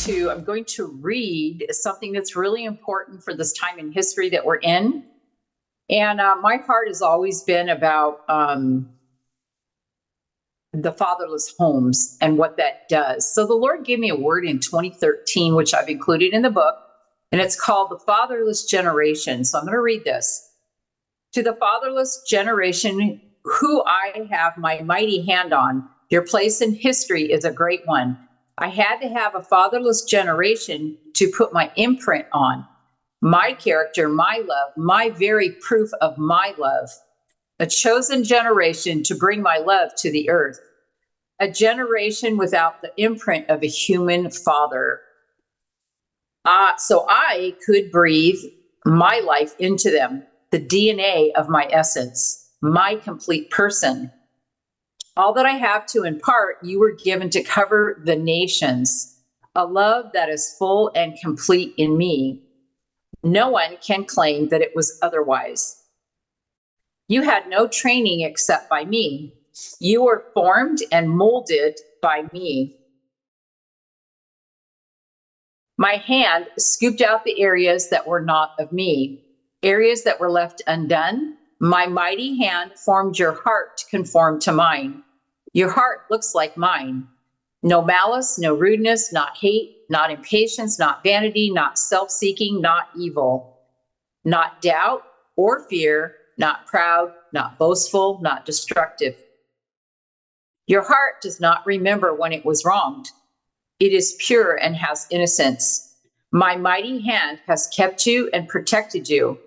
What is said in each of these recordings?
I'm going to read something that's really important for this time in history that we're in. And my heart has always been about the fatherless homes and what that does. So the Lord gave me a word in 2013, which I've included in the book, and it's called the Fatherless Generation. So I'm going to read this. To the fatherless generation who I have my mighty hand on, your place in history is a great one. I had to have a fatherless generation to put my imprint on, my character, my love, my very proof of my love, a chosen generation to bring my love to the earth, a generation without the imprint of a human father. So I could breathe my life into them, the DNA of my essence, my complete person. All that I have to impart, you were given to cover the nations, a love that is full and complete in me. No one can claim that it was otherwise. You had no training except by me. You were formed and molded by me. My hand scooped out the areas that were not of me, areas that were left undone. My mighty hand formed your heart to conform to mine. Your heart looks like mine. No malice, no rudeness, not hate, not impatience, not vanity, not self-seeking, not evil, not doubt or fear, not proud, not boastful, not destructive. Your heart does not remember when it was wronged. It is pure and has innocence. My mighty hand has kept you and protected you.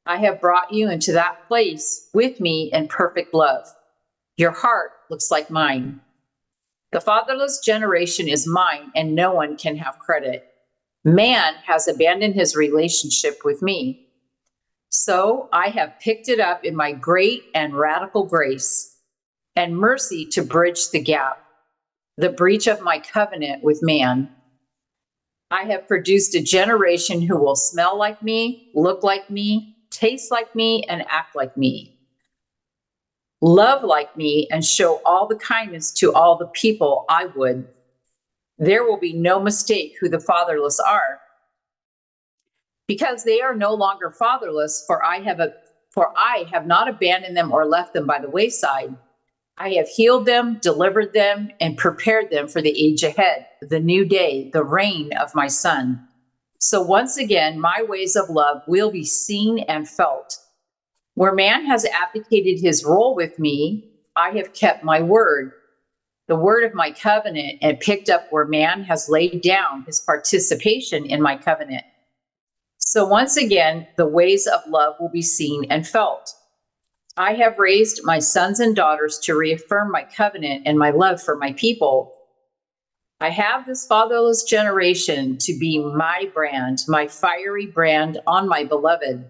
I have brought you into that place with me in perfect love. Your heart looks like mine. The fatherless generation is mine, and no one can have credit. Man has abandoned his relationship with me. So I have picked it up in my great and radical grace and mercy to bridge the gap, the breach of my covenant with man. I have produced a generation who will smell like me, look like me, taste like me, and act like me. Love like me, and show all the kindness to all the people I would. There will be no mistake who the fatherless are, because they are no longer fatherless, for I have not abandoned them or left them by the wayside. I have healed them, delivered them, and prepared them for the age ahead, the new day, the reign of my Son. So once again, my ways of love will be seen and felt. Where man has abdicated his role with me, I have kept my word, the word of my covenant, and picked up where man has laid down his participation in my covenant. So once again, the ways of love will be seen and felt. I have raised my sons and daughters to reaffirm my covenant and my love for my people. I have this fatherless generation to be my brand, my fiery brand on my beloved.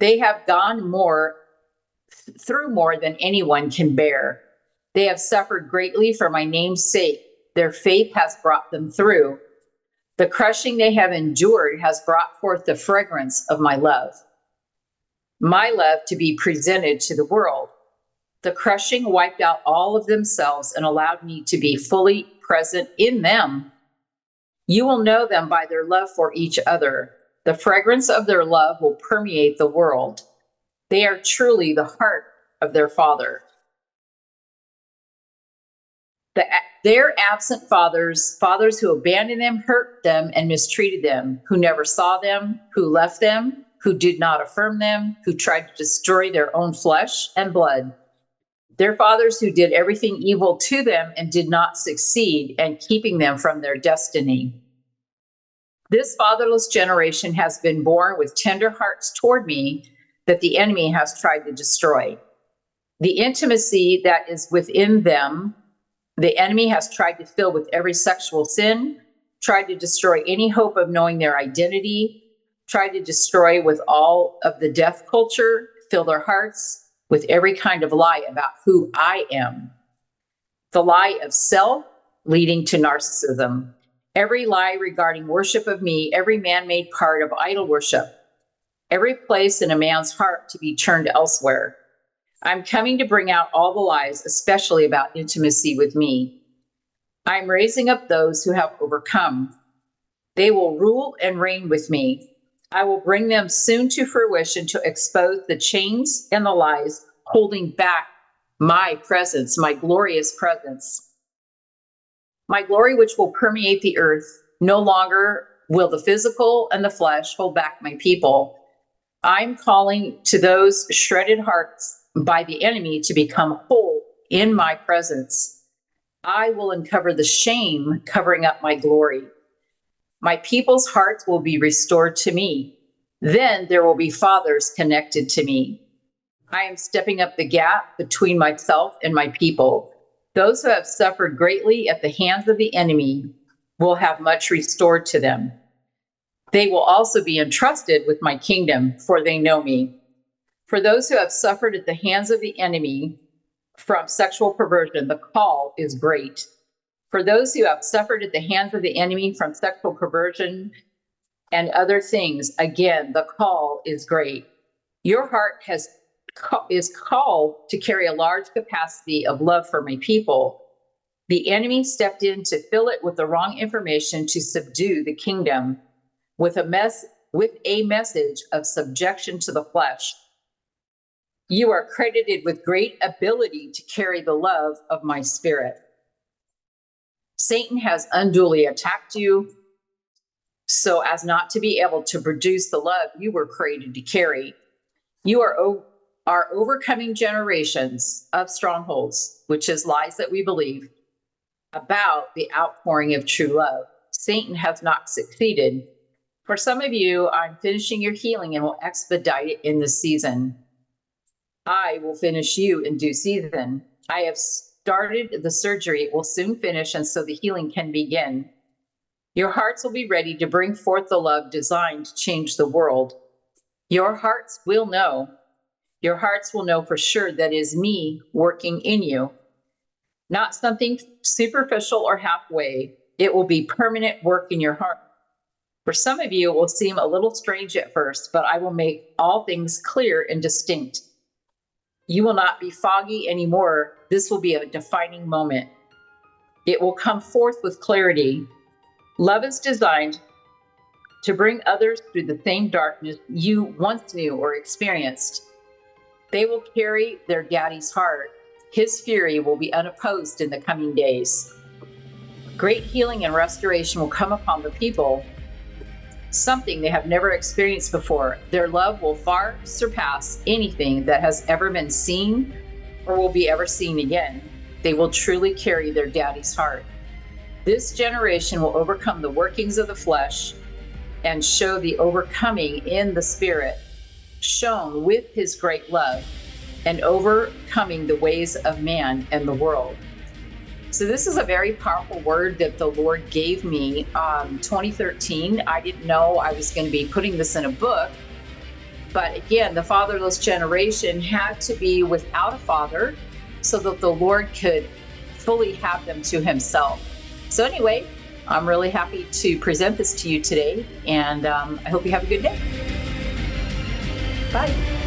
They have gone through more than anyone can bear. They have suffered greatly for my name's sake. Their faith has brought them through. The crushing they have endured has brought forth the fragrance of my love to be presented to the world. The crushing wiped out all of themselves and allowed me to be fully present in them. You will know them by their love for each other. The fragrance of their love will permeate the world. They are truly the heart of their Father. Their absent fathers who abandoned them, hurt them, and mistreated them, who never saw them, who left them, who did not affirm them, who tried to destroy their own flesh and blood. Their fathers who did everything evil to them and did not succeed in keeping them from their destiny. This fatherless generation has been born with tender hearts toward me that the enemy has tried to destroy. The intimacy that is within them, the enemy has tried to fill with every sexual sin, tried to destroy any hope of knowing their identity, tried to destroy with all of the death culture, fill their hearts with every kind of lie about who I am. The lie of self leading to narcissism. Every lie regarding worship of me, every man-made part of idol worship, every place in a man's heart to be turned elsewhere. I'm coming to bring out all the lies, especially about intimacy with me. I'm raising up those who have overcome. They will rule and reign with me. I will bring them soon to fruition to expose the chains and the lies holding back my presence, my glorious presence. My glory, which will permeate the earth. No longer will the physical and the flesh hold back my people. I'm calling to those shredded hearts by the enemy to become whole in my presence. I will uncover the shame covering up my glory. My people's hearts will be restored to me. Then there will be fathers connected to me. I am stepping up the gap between myself and my people. Those who have suffered greatly at the hands of the enemy will have much restored to them. They will also be entrusted with my kingdom, for they know me. For those who have suffered at the hands of the enemy from sexual perversion, the call is great. For those who have suffered at the hands of the enemy from sexual perversion and other things, again, the call is great. Your heart is called to carry a large capacity of love for my people. The enemy stepped in to fill it with the wrong information to subdue the kingdom with a message of subjection to the flesh. You are credited with great ability to carry the love of my spirit. Satan has unduly attacked you so as not to be able to produce the love you were created to carry. You are overcoming generations of strongholds, which is lies that we believe about the outpouring of true love. Satan has not succeeded. For some of you, I'm finishing your healing and will expedite it in this season. I will finish you in due season. I have started the surgery. It will soon finish, and so the healing can begin. Your hearts will be ready to bring forth the love designed to change the world. Your hearts will know. Your hearts will know for sure that it is me working in you. Not something superficial or halfway. It will be permanent work in your heart. For some of you, it will seem a little strange at first, but I will make all things clear and distinct. You will not be foggy anymore. This will be a defining moment. It will come forth with clarity. Love is designed to bring others through the same darkness you once knew or experienced. They will carry their daddy's heart. His fury will be unopposed in the coming days. Great healing and restoration will come upon the people, something they have never experienced before. Their love will far surpass anything that has ever been seen or will be ever seen again. They will truly carry their daddy's heart. This generation will overcome the workings of the flesh and show the overcoming in the spirit, shown with his great love and overcoming the ways of man and the world. So this is a very powerful word that the Lord gave me 2013. I didn't know I was going to be putting this in a book. But again, the fatherless generation had to be without a father so that the Lord could fully have them to himself. So anyway, I'm really happy to present this to you today, and I hope you have a good day. Bye.